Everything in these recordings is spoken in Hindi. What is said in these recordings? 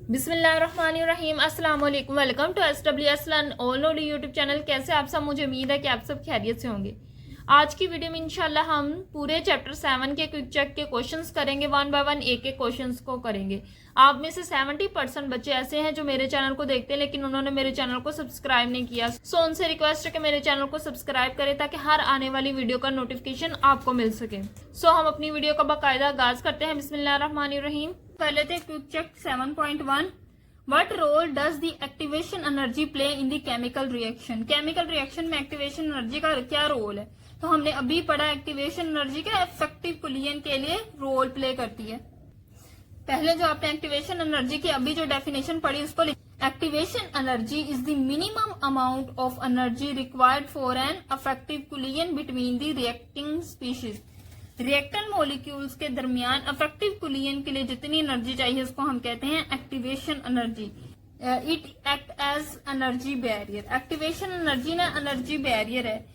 बिस्मिल्लाहिर्रहमानिर्रहीम अस्सलाम वालेकुम। Welcome to SWS learn all नोडी यूट्यूब चैनल। कैसे आप सब? मुझे उम्मीद है कि आप सब खैरियत से होंगे। आज की वीडियो में इंशाल्लाह हम पूरे चैप्टर 7 के क्विक चेक के क्वेश्चंस करेंगे। 1 बाय 1 एक एक क्वेश्चंस को करेंगे। आप में से 70% बच्चे ऐसे हैं जो मेरे चैनल को देखते हैं लेकिन उन्होंने मेरे चैनल को सब्सक्राइब नहीं किया। सो उनसे रिक्वेस्ट है कि मेरे चैनल को सब्सक्राइब करें ताकि हर आने वाली वीडियो का नोटिफिकेशन आपको मिल सके। सो हम अपनी वीडियो का बाकायदा आगाज करते हैं। बिस्मिल्लाहिर्रहमानिर्रहीम। कर लेते हैं quick check 7.1। What role does the activation energy play in the chemical reaction? Chemical reaction में एक्टिवेशन एनर्जी का क्या रोल है? तो हमने अभी पढ़ा एक्टिवेशन एनर्जी का इफेक्टिव कुलियन के लिए रोल प्ले करती है। पहले जो आपने एक्टिवेशन एनर्जी की अभी जो डेफिनेशन पढ़ी उसको activation energy is the minimum amount of energy required for an effective कुलियन between the reacting species. Reactant molecules के दरमियान अफेक्टिव कुलियन के लिए जितनी एनर्जी चाहिए उसको हम कहते हैं activation energy. It act as energy barrier. Activation energy ना एनर्जी बैरियर है,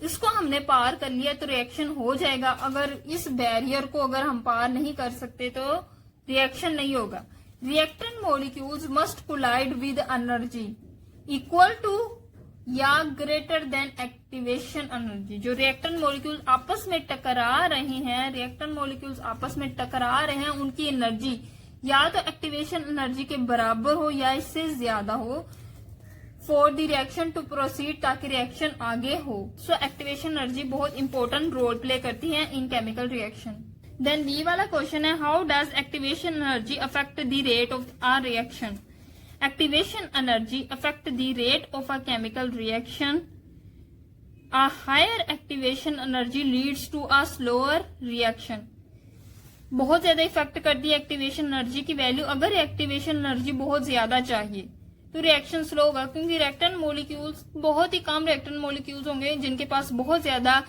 इसको हमने पार कर लिया तो रिएक्शन हो जाएगा। अगर इस बैरियर को अगर हम पार नहीं कर सकते तो रिएक्शन नहीं होगा। Reactant molecules must collide with energy equal to या ग्रेटर देन एक्टिवेशन एनर्जी। जो रिएक्टेंट मॉलिक्यूल आपस में टकरा रहे हैं, रिएक्टेंट मॉलिक्यूल्स आपस में टकरा रहे हैं, उनकी एनर्जी या तो एक्टिवेशन एनर्जी के बराबर हो या इससे ज्यादा हो for the reaction to proceed, ताकि रिएक्शन आगे हो। सो एक्टिवेशन एनर्जी बहुत इंपॉर्टेंट रोल प्ले करती है in chemical reaction. Then B वाला क्वेश्चन है, how does activation energy affect the rate of a reaction? Activation energy affect the rate of a chemical reaction. A higher activation energy leads to a slower reaction. बहुत ज्यादा इफेक्ट करती है एक्टिवेशन एनर्जी की वैल्यू। अगर एक्टिवेशन एनर्जी बहुत ज्यादा चाहिए तो रिएक्शन स्लो होगा, क्योंकि रिएक्टेंट मॉलिक्यूल्स बहुत ही कम रिएक्टेंट मॉलिक्यूल्स होंगे जिनके पास बहुत ज्यादा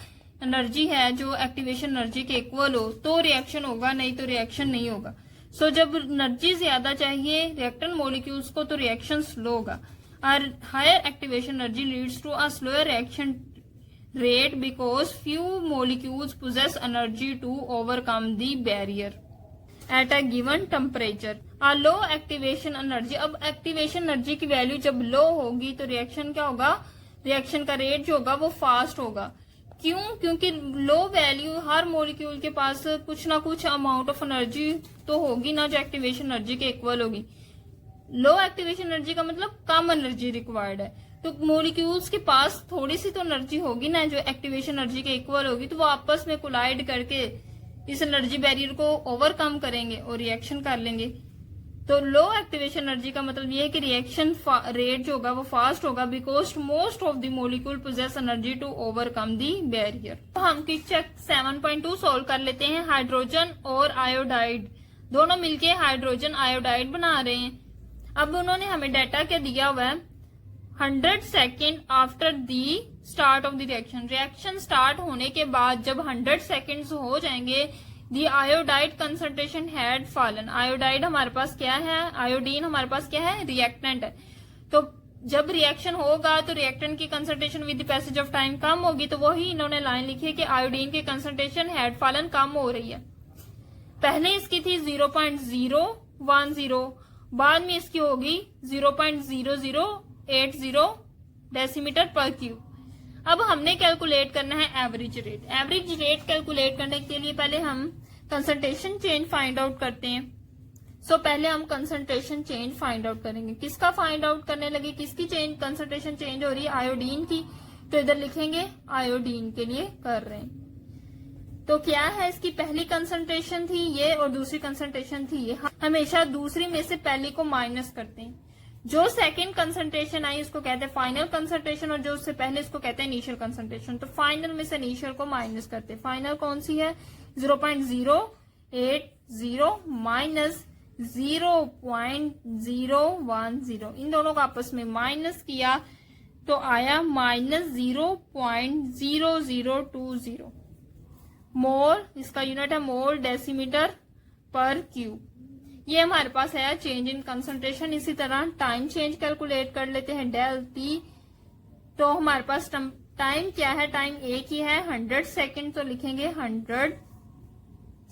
एनर्जी है जो एक्टिवेशन एनर्जी के इक्वल हो, तो रिएक्शन होगा, नहीं तो रिएक्शन नहीं होगा। सो जब एनर्जी ज्यादा चाहिए रिएक्टेंट मॉलिक्यूल्स को तो रिएक्शन स्लो होगा। और higher activation energy leads to a slower reaction rate because few molecules possess energy to overcome the barrier at a given temperature. A low activation energy, अब एक्टिवेशन एनर्जी की वैल्यू जब लो होगी तो रिएक्शन क्या होगा? रिएक्शन का रेट जो होगा वो फास्ट होगा। क्यों? क्योंकि लो वैल्यू हर मॉलिक्यूल के पास कुछ ना कुछ अमाउंट ऑफ एनर्जी तो होगी ना जो एक्टिवेशन एनर्जी के इक्वल होगी। लो एक्टिवेशन एनर्जी का मतलब कम एनर्जी रिक्वायर्ड है, तो मॉलिक्यूल्स के पास थोड़ी सी तो एनर्जी होगी ना जो एक्टिवेशन एनर्जी के इक्वल होगी, तो वो आपस में कोलाइड करके इस एनर्जी बैरियर को ओवरकम करेंगे और रिएक्शन कर लेंगे। तो लो एक्टिवेशन एनर्जी का मतलब ये है कि रिएक्शन रेट जो होगा वो फास्ट होगा because most of the molecule possess energy to overcome the barrier. तो हम क्विक चेक 7.2 सोल्व कर लेते हैं। हाइड्रोजन और आयोडाइड दोनों मिलके हाइड्रोजन आयोडाइड बना रहे हैं। अब उन्होंने हमें डाटा क्या दिया हुआ है? 100 second after the start of the reaction. Reaction start होने के बाद जब 100 सेकेंड्स हो जाएंगे the iodide concentration had fallen. Iodide हमारे पास क्या है? आयोडीन हमारे पास क्या है? रिएक्टेंट है। तो जब रिएक्शन होगा तो रिएक्टेंट की concentration with the passage of time कम होगी, तो वही इन्होंने लाइन लिखी है कि आयोडीन की कंसंट्रेशन हैड फॉलन कम हो रही है। पहले इसकी थी 0.010, बाद में इसकी होगी 0.0080 डेसीमीटर पर क्यूब। अब हमने कैलकुलेट करना है average rate. Average rate calculate करने के लिए पहले हम कंसंट्रेशन चेंज फाइंड आउट करते हैं। सो पहले हम कंसंट्रेशन चेंज फाइंड आउट करेंगे। किसका फाइंड आउट करने लगे? किसकी चेंज कंसंट्रेशन चेंज हो रही है? आयोडीन की। तो इधर लिखेंगे आयोडीन के लिए कर रहे हैं। तो क्या है? इसकी पहली कंसंट्रेशन थी ये और दूसरी कंसंट्रेशन थी ये। हमेशा दूसरी में से पहली को माइनस करते हैं। जो सेकंड कंसंट्रेशन आई उसको कहते हैं फाइनल कंसंट्रेशन और जो उससे पहले इसको कहते हैं इनिशियल कंसंट्रेशन। तो फाइनल में से इनिशियल को माइनस करते हैं। फाइनल कौन सी है? 0.080 माइनस 0.010। इन दोनों को आपस में माइनस किया तो आया माइनस 0.0020 मोल। इसका यूनिट है मोल डेसीमीटर पर क्यूब। ये हमारे पास है चेंज इन कंसंट्रेशन। इसी तरह टाइम चेंज कैलकुलेट कर लेते हैं डेल टी। तो हमारे पास टाइम क्या है? टाइम एक ही है 100 सेकेंड, तो लिखेंगे 100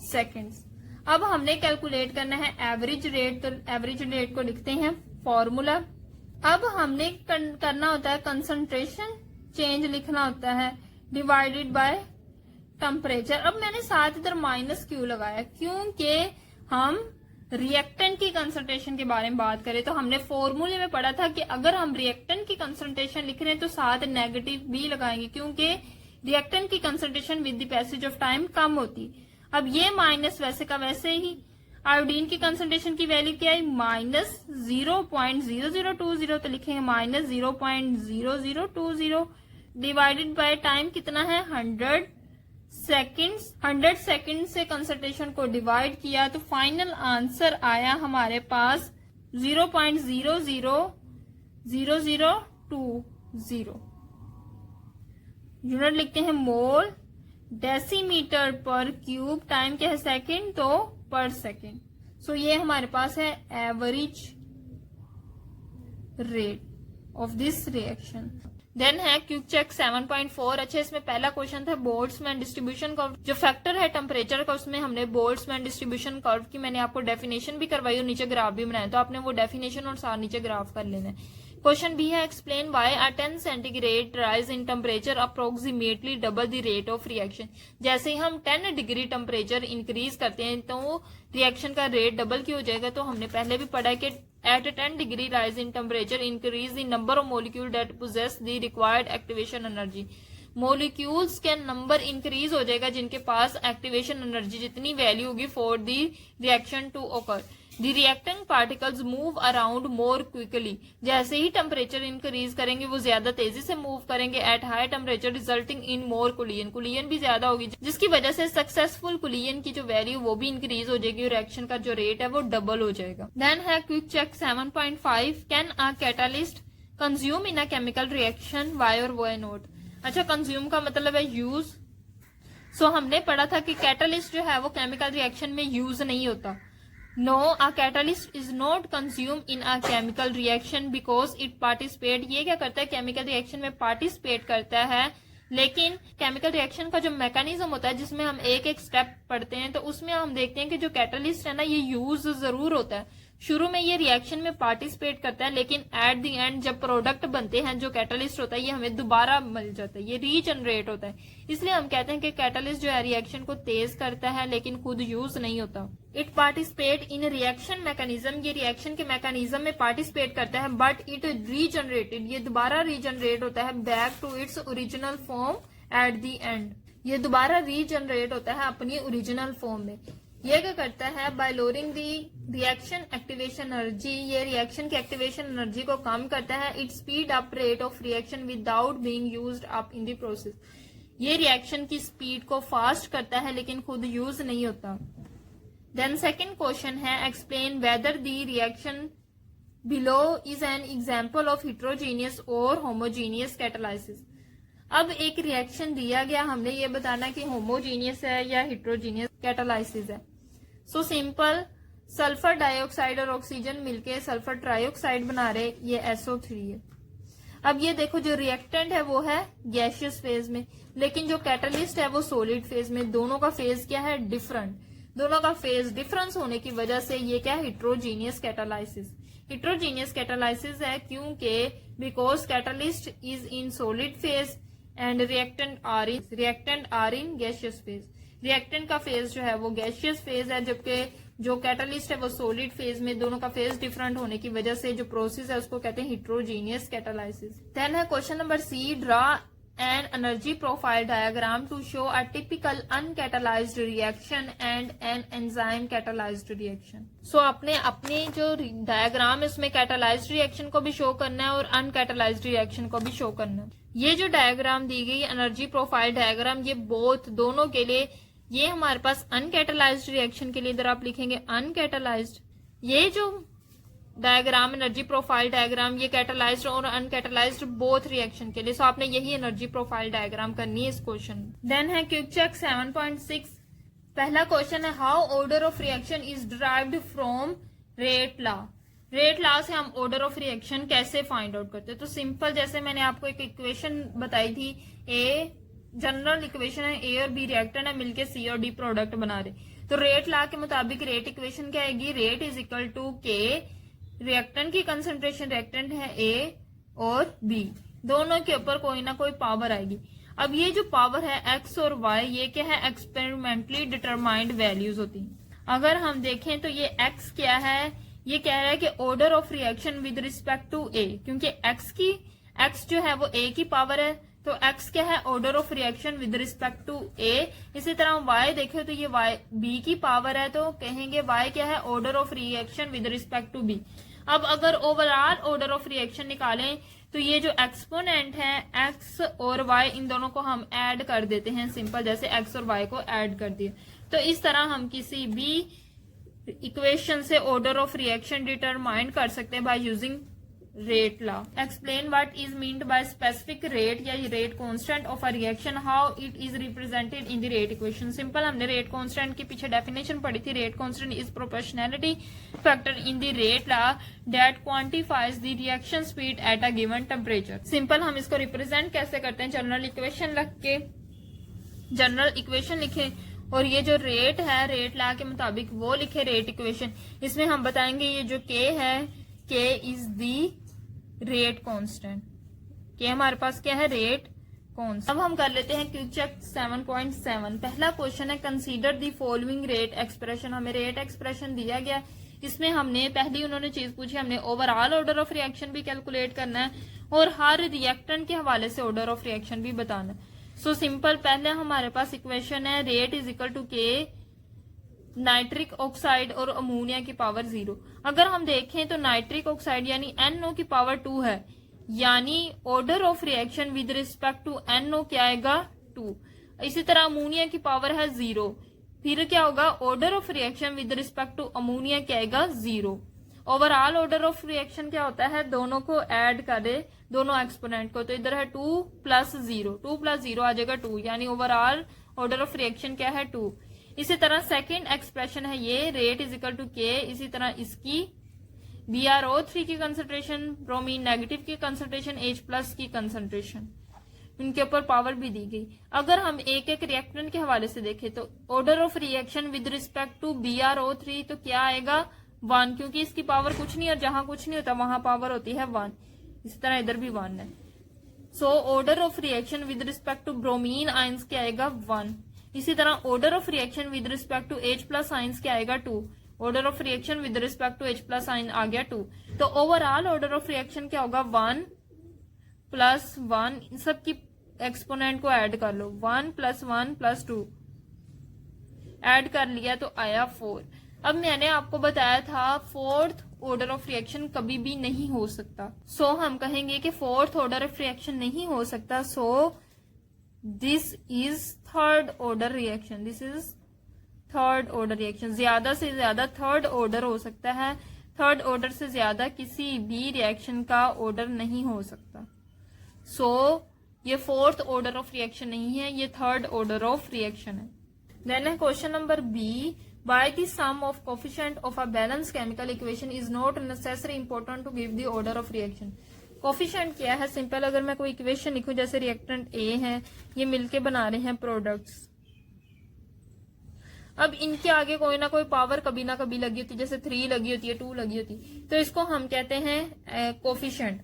सेकेंड्स। अब हमने कैलकुलेट करना है एवरेज रेट, तो एवरेज रेट को लिखते हैं फॉर्मूला। अब हमने करना होता है कंसंट्रेशन चेंज लिखना होता है डिवाइडेड बाय टेम्परेचर। अब मैंने साथ इधर माइनस क्यों लगाया, क्योंकि हम रिएक्टेंट की कंसंट्रेशन के बारे में बात करें तो हमने फॉर्मूले में पढ़ा था कि अगर हम रिएक्टेंट की कंसंट्रेशन लिख रहे हैं तो साथ नेगेटिव भी लगाएंगे, क्योंकि रिएक्टेंट की concentration with the passage of time कम होती। अब ये माइनस वैसे का वैसे ही, आयोडीन की कंसंट्रेशन की वैल्यू क्या है -0.0020, तो लिखेंगे -0.0020 डिवाइडेड बाय टाइम कितना है 100 सेकेंड्स। 100 सेकेंड से कंसंट्रेशन को डिवाइड किया तो फाइनल आंसर आया हमारे पास 0.000020। यूनिट लिखते हैं मोल, डेसीमीटर पर क्यूब, टाइम क्या है सेकेंड, तो पर सेकेंड। सो ये हमारे पास है average rate of this reaction. Then है क्विक चेक 7.4। अच्छा, इसमें पहला क्वेश्चन था बोल्ट्जमैन डिस्ट्रीब्यूशन कर्व। जो फैक्टर है टेम्परेचर का उसमें हमने बोल्ट्जमैन डिस्ट्रीब्यूशन कर्व की मैंने आपको डेफिनेशन भी करवाई और नीचे ग्राफ भी बनाया, तो आपने वो डेफिनेशन और साथ नीचे ग्राफ कर लेना है। क्वेश्चन बी है explain why a 10 centigrade rise in temperature approximately double the rate of reaction. जैसे ही हम 10 डिग्री टेम्परेचर इंक्रीज करते हैं तो रिएक्शन का रेट डबल क्यों हो जाएगा, तो हमने पहले भी पढ़ा है कि at a 10 degree rise in temperature increase the number of molecules that possess the required activation energy। Molecules के नंबर इंक्रीज हो जाएगा जिनके पास एक्टिवेशन एनर्जी जितनी वैल्यू होगी फॉर द रिएक्शन टू ओकर। The reacting particles move around more quickly. जैसे ही टेम्परेचर इंक्रीज करेंगे वो ज्यादा तेजी से मूव करेंगे at high temperature resulting in मोर कुलियन। कुलियन भी ज्यादा होगी जिसकी वजह से सक्सेसफुल कुलियन की जो वैल्यू वो भी इंक्रीज हो जाएगी और रिएक्शन का जो रेट है वो डबल हो जाएगा। देन है quick check 7.5 can a catalyst consume in a chemical reaction why और वाई नॉट। अच्छा, कंज्यूम का मतलब है यूज। सो हमने पढ़ा था कि कैटालिस्ट जो है वो केमिकल रिएक्शन में यूज नहीं होता। No, a catalyst is not consumed in a chemical reaction because it participate। ये क्या करता है, केमिकल रिएक्शन में पार्टिसिपेट करता है, लेकिन केमिकल रिएक्शन का जो मैकेनिज्म होता है जिसमें हम एक एक स्टेप पढ़ते हैं तो उसमें हम देखते हैं कि जो कैटलिस्ट है ना ये यूज जरूर होता है। शुरू में ये रिएक्शन में पार्टिसिपेट करता है लेकिन एट द एंड जब प्रोडक्ट बनते हैं जो कैटलिस्ट होता है ये हमें दोबारा मिल जाता है, ये रीजनरेट होता है। इसलिए हम कहते हैं कि कैटलिस्ट जो है रिएक्शन को तेज करता है लेकिन खुद यूज नहीं होता। It participate in reaction mechanism, ये रिएक्शन के मैकेनिज्म में पार्टिसिपेट करता है बट इट रीजनरेटेड, ये दोबारा रीजनरेट होता है back to its original form at the end, ये दोबारा रीजनरेट होता है अपनी ओरिजिनल फॉर्म में। ये क्या करता है, बाय लोअरिंग दी रिएक्शन एक्टिवेशन एनर्जी, ये रिएक्शन की एक्टिवेशन एनर्जी को कम करता है। It speed up rate of reaction without being used up in the process, ये रिएक्शन की स्पीड को फास्ट करता है लेकिन खुद यूज नहीं होता। देन सेकेंड क्वेश्चन है explain weather the reaction below is an example of heterogeneous और होमोजीनियस कैटालाइसिस। अब एक रिएक्शन दिया गया, हमने ये बताना कि होमोजीनियस है या हिट्रोजीनियस कैटालाइसिस है। सो सिंपल, सल्फर डाइऑक्साइड और ऑक्सीजन मिलके सल्फर ट्राइऑक्साइड बना रहे, ये SO3 है। अब ये देखो जो रिएक्टेंट है वो है गैसियस फेज में, लेकिन जो कैटलिस्ट है वो सॉलिड फेज में। दोनों का फेज क्या है, डिफरेंट। दोनों का फेज डिफरेंस होने की वजह से ये क्या है, हिट्रोजीनियस कैटालाइसिस। हिट्रोजीनियस कैटालाइसिस है क्योंकि because catalyst is in solid phase and reactant are in gaseous phase. Reactant का फेज जो है वो गैसियस फेज है जबकि जो कैटलिस्ट है वो सॉलिड फेज में। दोनों का फेज डिफरेंट होने की वजह से जो प्रोसेस है उसको कहते हैं हिट्रोजीनियस कैटालाइसिस। देन है question number C, draw an energy profile diagram to show a typical uncatalysed reaction and an enzyme catalysed reaction. So अपने जो डायग्राम है उसमें कैटालाइज्ड रिएक्शन को भी शो करना है और अनकैटालाइज्ड रिएक्शन को भी शो करना है। ये जो डायग्राम दी गई एनर्जी प्रोफाइल डायग्राम, ये बोथ दोनों के लिए, ये हमारे पास अनकैटालाइज्ड रिएक्शन के लिए इधर आप लिखेंगे अनकैटालाइज्ड। ये जो डायग्राम एनर्जी प्रोफाइल डायग्राम ये कैटालाइज्ड और अनकैटालाइज्ड बोथ रिएक्शन के लिए। सो आपने यही एनर्जी प्रोफाइल डायग्राम करनी है इस क्वेश्चन में। देन है क्विक चेक 7.6। पहला क्वेश्चन है how order of reaction is derived from rate law. Rate law से हम ऑर्डर ऑफ रिएक्शन कैसे फाइंड आउट करते हैं, तो सिंपल, जैसे मैंने आपको एक इक्वेशन बताई थी, ए जनरल इक्वेशन है, ए और बी रिएक्टेंट है मिलके सी और डी प्रोडक्ट बना रहे। तो रेट लॉ के मुताबिक रेट इक्वेशन क्या आएगी, रेट इज इक्वल टू के, रिएक्टेंट की कंसंट्रेशन, रिएक्टेंट है ए और बी, दोनों के ऊपर कोई ना कोई पावर आएगी। अब ये जो पावर है एक्स और वाई, ये क्या है, एक्सपेरिमेंटली डिटरमाइंड वैल्यूज होती हैं। अगर हम देखें तो ये एक्स क्या है, ये कह रहा है कि order of reaction with respect to A, क्योंकि एक्स जो है वो ए की पावर है, तो एक्स क्या है, order of reaction with respect to A. इसी तरह वाई देखे तो ये वाई बी की पावर है, तो कहेंगे वाई क्या है, order of reaction with respect to B. अब अगर ओवरऑल ऑर्डर ऑफ रिएक्शन निकालें तो ये जो एक्सपोनेंट है एक्स और वाई, इन दोनों को हम ऐड कर देते हैं, सिंपल जैसे एक्स और वाई को ऐड कर दिया। तो इस तरह हम किसी भी इक्वेशन से ऑर्डर ऑफ रिएक्शन डिटरमाइन कर सकते हैं by using rate law. Explain what is meant by specific rate या rate constant of a reaction, how it is represented in the rate equation. Simple, हमने रेट कांस्टेंट के पीछे डेफिनेशन पढ़ी थी। Rate constant is proportionality factor in the rate law that quantifies the reaction speed at a given temperature. Simple, हम इसको रिप्रेजेंट कैसे करते हैं, जनरल इक्वेशन रख के, जनरल इक्वेशन लिखे और ये जो रेट है रेट लॉ के मुताबिक वो लिखे रेट इक्वेशन। इसमें हम बताएंगे ये जो के है, के इज दी रेट कांस्टेंट, के हमारे पास क्या है, रेट कांस्टेंट। अब हम कर लेते हैं क्विक चेक 7.7। पहला क्वेश्चन है consider the following rate expression. हमें रेट एक्सप्रेशन दिया गया, इसमें हमने पहली उन्होंने चीज पूछी, हमने ओवरऑल ऑर्डर ऑफ रिएक्शन भी कैलकुलेट करना है और हर रिएक्टेंट के हवाले से ऑर्डर ऑफ रिएक्शन भी बताना है। सो सिंपल, पहले हमारे पास इक्वेशन है rate is equal to k nitric oxide और अमोनिया की पावर 0। अगर हम देखें तो नाइट्रिक ऑक्साइड यानी NO की पावर 2 है, यानी order of reaction with respect to NO क्या आएगा, 2। इसी तरह अमोनिया की पावर है 0, फिर क्या होगा, order of reaction with respect to ammonia क्या आएगा, 0। ओवरऑल ऑर्डर ऑफ रिएक्शन क्या होता है, दोनों को ऐड करे, दोनों एक्सपोनेंट को, तो इधर है 2 प्लस 0, 2 प्लस 0 आ जाएगा 2, यानी ओवरऑल ऑर्डर ऑफ रिएक्शन क्या है, 2। इसी तरह सेकंड एक्सप्रेशन है ये रेट इज इक्वल टू के, इसी तरह इसकी BrO3 की कंसंट्रेशन, ब्रोमीन नेगेटिव की कंसंट्रेशन, H प्लस की कंसंट्रेशन, इनके ऊपर पावर भी दी गई। अगर हम एक एक रिएक्टेंट के हवाले से देखें तो order of reaction with respect to BrO3 तो क्या आएगा, 1, क्योंकि इसकी पावर कुछ नहीं है, जहां कुछ नहीं होता वहां पावर होती है 1। इसी तरह इधर भी 1 है। So order of reaction with respect to bromine ions क्या आएगा, 1। इसी तरह order of reaction with respect to H plus ions क्या आएगा, 2। Order of reaction with respect to H plus ion आ गया 2। तो ओवरऑल ऑर्डर ऑफ रिएक्शन क्या होगा, 1 प्लस 1, इन सब की एक्सपोनेंट को ऐड कर लो, 1 प्लस 1 प्लस 2 ऐड कर लिया तो आया 4। अब मैंने आपको बताया था फोर्थ ऑर्डर ऑफ रिएक्शन कभी भी नहीं हो सकता, सो हम कहेंगे कि फोर्थ ऑर्डर ऑफ रिएक्शन नहीं हो सकता, so this is third order reaction, this is third order reaction. ज्यादा से ज्यादा थर्ड ऑर्डर हो सकता है, थर्ड ऑर्डर से ज्यादा किसी भी रिएक्शन का ऑर्डर नहीं हो सकता। सो ये फोर्थ ऑर्डर ऑफ रिएक्शन नहीं है, ये थर्ड ऑर्डर ऑफ रिएक्शन है। देन है question number B, by the sum of coefficient of a balance chemical equation is not necessary important to give the order of reaction. Coefficient क्या है, सिंपल, अगर मैं कोई इक्वेशन लिखूं, जैसे रिएक्टेंट ए है, ये मिलके बना रहे हैं प्रोडक्ट्स, अब इनके आगे कोई ना कोई पावर कभी ना कभी लगी होती है, जैसे 3 लगी होती है, 2 लगी होती है, तो इसको हम कहते हैं कोफिशिएंट।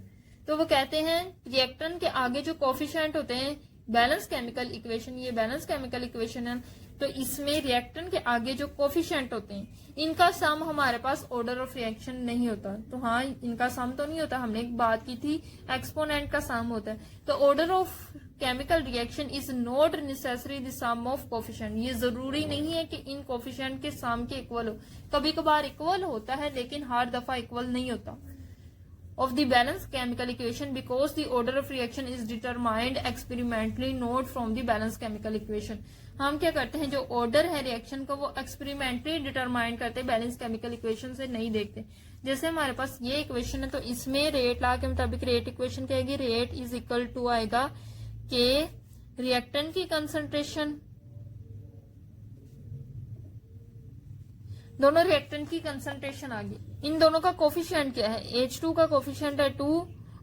तो वो कहते हैं रिएक्टेंट के आगे जो कोफिशिएंट होते हैं, बैलेंस केमिकल इक्वेशन, ये बैलेंस केमिकल इक्वेशन है, तो इसमें रिएक्टेंट के आगे जो कोफिशिएंट होते हैं इनका सम हमारे पास ऑर्डर ऑफ रिएक्शन नहीं होता। तो हाँ, इनका सम तो नहीं होता, हमने एक बात की थी एक्सपोनेंट का सम होता है। तो order of chemical reaction is not necessary the sum of coefficient, ये जरूरी नहीं है कि इन कोफिशिएंट के सम के इक्वल हो, कभी कभार इक्वल होता है लेकिन हर दफा इक्वल नहीं होता। of the balanced chemical equation because the order of reaction is determined experimentally not from the balanced chemical equation। हम क्या करते हैं, जो ऑर्डर है रिएक्शन का वो एक्सपेरिमेंटली डिटरमाइन करते हैं, बैलेंस केमिकल इक्वेशन से नहीं देखते। जैसे हमारे पास ये इक्वेशन है, तो इसमें रेट लॉ के मुताबिक रेट इक्वेशन क्या आएगी, रेट इज इक्वल टू आएगा के रिएक्टेंट की कंसंट्रेशन, दोनों रिएक्टेंट की कंसंट्रेशन आ गई, इन दोनों का कोफिशिएंट क्या है, H2 का कोफिशिएंट है 2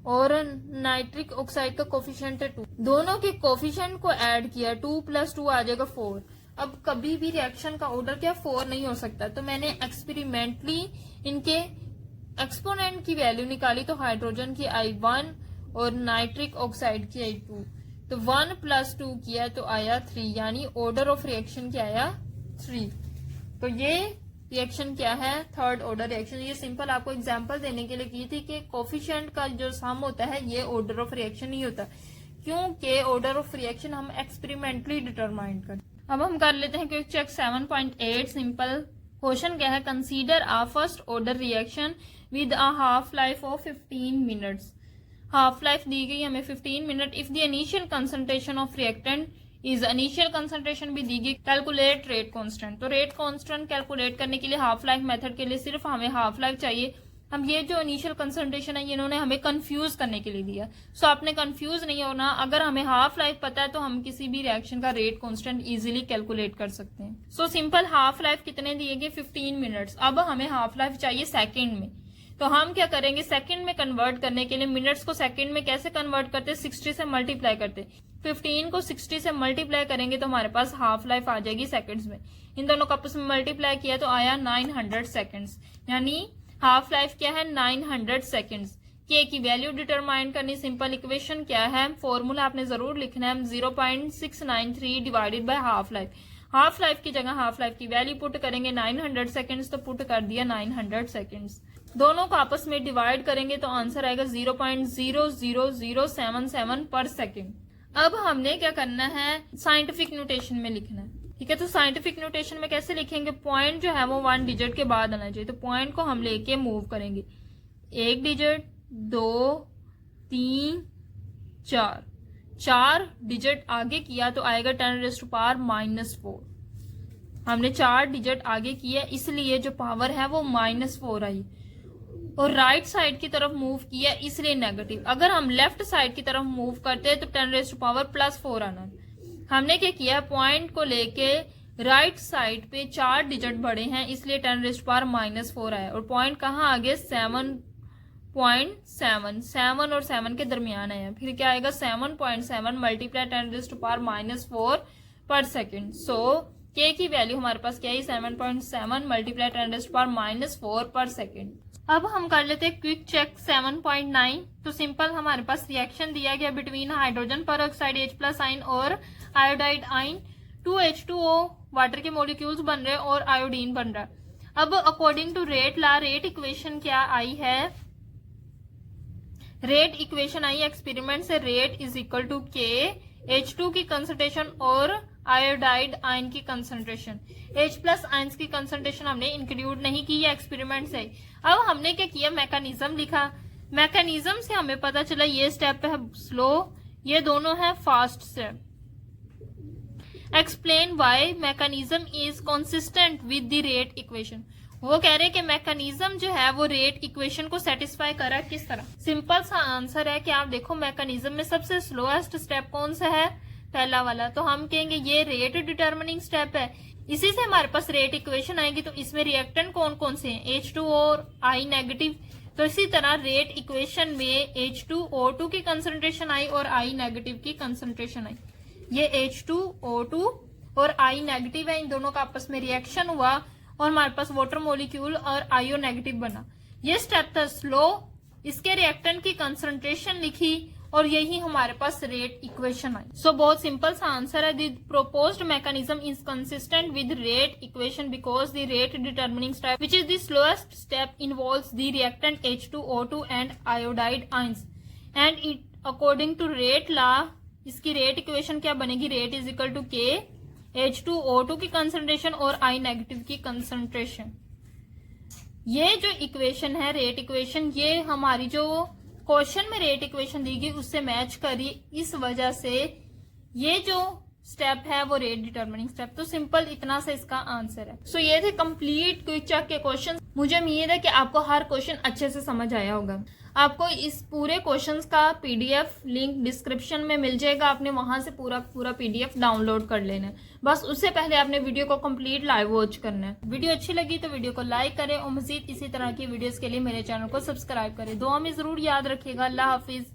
और नाइट्रिक ऑक्साइड का कोफिशिएंट है 2, दोनों के कोफिशिएंट को ऐड किया, 2 प्लस 2 आ जाएगा 4। अब कभी भी रिएक्शन का ऑर्डर क्या 4 नहीं हो सकता, तो मैंने एक्सपेरिमेंटली इनके एक्सपोनेंट की वैल्यू निकाली, तो हाइड्रोजन की I1 और नाइट्रिक ऑक्साइड की I2, तो 1 + 2 किया तो आया 3, यानी ऑर्डर ऑफ रिएक्शन क्या आया 3। तो ये रिएक्शन क्या है, थर्ड ऑर्डर रिएक्शन। ये सिंपल आपको एग्जांपल देने के लिए की थी कि कोफिशिएंट का जो सम होता है ये ऑर्डर ऑफ रिएक्शन नहीं होता, क्योंकि ऑर्डर ऑफ रिएक्शन हम एक्सपेरिमेंटली डिटरमाइन करते। अब हम कर लेते हैं क्विक चेक 7.8। सिंपल क्वेश्चन क्या है, consider a first order reaction with a half life of 15 minutes. Half life दी गई हमें 15 minute. If the initial concentration of reactant is, initial concentration भी दी गई। कैलकुलेट रेट कांस्टेंट, तो रेट कांस्टेंट कैलकुलेट करने के लिए हाफ लाइफ मेथड के लिए सिर्फ हमें हाफ लाइफ चाहिए। हम ये जो इनिशियल कंसंट्रेशन है ये इन्होंने हमें कंफ्यूज करने के लिए दिया, सो आपने कंफ्यूज नहीं होना। अगर हमें हाफ लाइफ पता है तो हम किसी भी रिएक्शन का रेट कांस्टेंट इजीली कैलकुलेट कर सकते हैं। सो सिंपल हाफ लाइफ कितने दिए गए 15 मिनट्स। अब हमें हाफ लाइफ चाहिए सेकंड में, तो हम क्या करेंगे, सेकंड में कन्वर्ट करने के लिए मिनट्स को सेकंड में कैसे कन्वर्ट करते, 60 से मल्टीप्लाई करते। 15 को 60 से मल्टीप्लाई करेंगे तो हमारे पास हाफ लाइफ आ जाएगी सेकंड्स में। इन दोनों को आपस में मल्टीप्लाई किया तो आया 900 सेकंड्स, यानी हाफ लाइफ क्या है 900 सेकंड्स। के की वैल्यू डिटरमाइन करनी, सिंपल इक्वेशन क्या है, फॉर्मूला आपने जरूर लिखना है 0.693 divided by half life. Half life की जगह हाफ लाइफ की वैल्यू पुट करेंगे 900 सेकंड्स, तो पुट कर दिया 900 सेकंड्स। दोनों को आपस में डिवाइड करेंगे तो आंसर आएगा 0.00077 पर सेकेंड। अब हमने क्या करना है, साइंटिफिक नोटेशन में लिखना है, ठीक है। तो साइंटिफिक नोटेशन में कैसे लिखेंगे, पॉइंट जो है वो 1 डिजिट के बाद आना चाहिए, तो पॉइंट को हम लेके मूव करेंगे 1 डिजिट 2 3 4, 4 डिजिट आगे किया तो आएगा 10⁻⁻⁴। हमने 4 डिजिट आगे किया इसलिए जो पावर है वो -4 आई, और राइट साइड की तरफ मूव किया इसलिए नेगेटिव। अगर हम लेफ्ट साइड की तरफ मूव करते हैं तो 10⁻+4 आना। हमने क्या किया, पॉइंट को लेके राइट साइड पे 4 डिजिट बढ़े हैं इसलिए 10⁻⁻4 आया, और पॉइंट कहाँ आ गए 7.7, 7 और 7 के दरमियान आया। फिर क्या आएगा 7.7 मल्टीप्लाई 10⁻⁻4 पर सेकेंड। सो के की वैल्यू हमारे पास क्या है 7.7 मल्टीप्लाई 10⁻⁻4 पर सेकेंड। अब हम कर लेते हैं क्विक चेक 7.9। तो सिंपल हमारे पास रिएक्शन दिया गया between hydrogen peroxide H+ ion और आयोडाइड आयन, 2H2O वाटर के मॉलिक्यूल्स बन रहे हैं और आयोडीन बन रहा है। अब according to rate law, rate equation क्या आई है, रेट इक्वेशन आई एक्सपेरिमेंट से, rate is equal to k, H2 की कंसंट्रेशन और आयोडाइड आयन की कंसंट्रेशन। H+ आयंस की कंसंट्रेशन हमने इंक्लूड नहीं की है एक्सपेरिमेंट से। अब हमने क्या किया, मैकेनिज्म लिखा। मैकेनिज्म से हमें पता चला ये स्टेप है स्लो, ये दोनों है fast step. Explain why mechanism is consistent with the rate equation. वो कह रहे हैं कि मैकेनिज्म जो है वो रेट इक्वेशन को सेटिस्फाई कर रहा है किस तरह। सिंपल सा आंसर है कि आप देखो मैकेनिज्म में सबसे स्लोएस्ट स्टेप कौन सा है, पहला वाला, तो हम कहेंगे ये रेट डिटर्मिनिंग स्टेप है। इसी से हमारे पास रेट इक्वेशन आएगी, तो इसमें रिएक्टेंट कौन कौन से हैं, H2O और I नेगेटिव। तो इसी तरह रेट इक्वेशन में H2O2 की कंसंट्रेशन आई और I नेगेटिव की कंसंट्रेशन आई। ये H2O2 और I नेगेटिव है, इन दोनों का आपस में रिएक्शन हुआ और हमारे पास वाटर मॉलिक्यूल और आईओ नेगेटिव बना। ये स्टेप था स्लो, इसके रिएक्टेंट की कंसंट्रेशन लिखी और यही हमारे पास रेट इक्वेशन आई। सो बहुत सिंपल सा आंसर है, the proposed mechanism is consistent with rate equation because the rate determining step which is the slowest step involves the reactant H2O2 and iodide ions and it according to rate law. इसकी रेट इक्वेशन क्या बनेगी, रेट इज इक्वल टू के, H2O2 की कंसंट्रेशन और I नेगेटिव की कंसंट्रेशन। ये जो इक्वेशन है रेट इक्वेशन, ये हमारी जो क्वेश्चन में रेट इक्वेशन दी गई उससे मैच करी, इस वजह से ये जो स्टेप है वो रेट डिटर्मिनिंग स्टेप। तो सिंपल इतना सा इसका आंसर है। सो ये थे कंप्लीट क्विक चेक के क्वेश्चन। मुझे उम्मीद है कि आपको हर क्वेश्चन अच्छे से समझ आया होगा। आपको इस पूरे क्वेश्चंस का PDF लिंक डिस्क्रिप्शन में मिल जाएगा, आपने वहां से पूरा PDF डाउनलोड कर लेना है। बस उससे पहले आपने वीडियो को कंप्लीट लाइव वॉच करना है। वीडियो अच्छी लगी तो वीडियो को लाइक करें और मजीद इसी तरह की वीडियोस के लिए मेरे चैनल को सब्सक्राइब करें। दुआ में जरूर याद रखिएगा। अल्लाह हाफिज।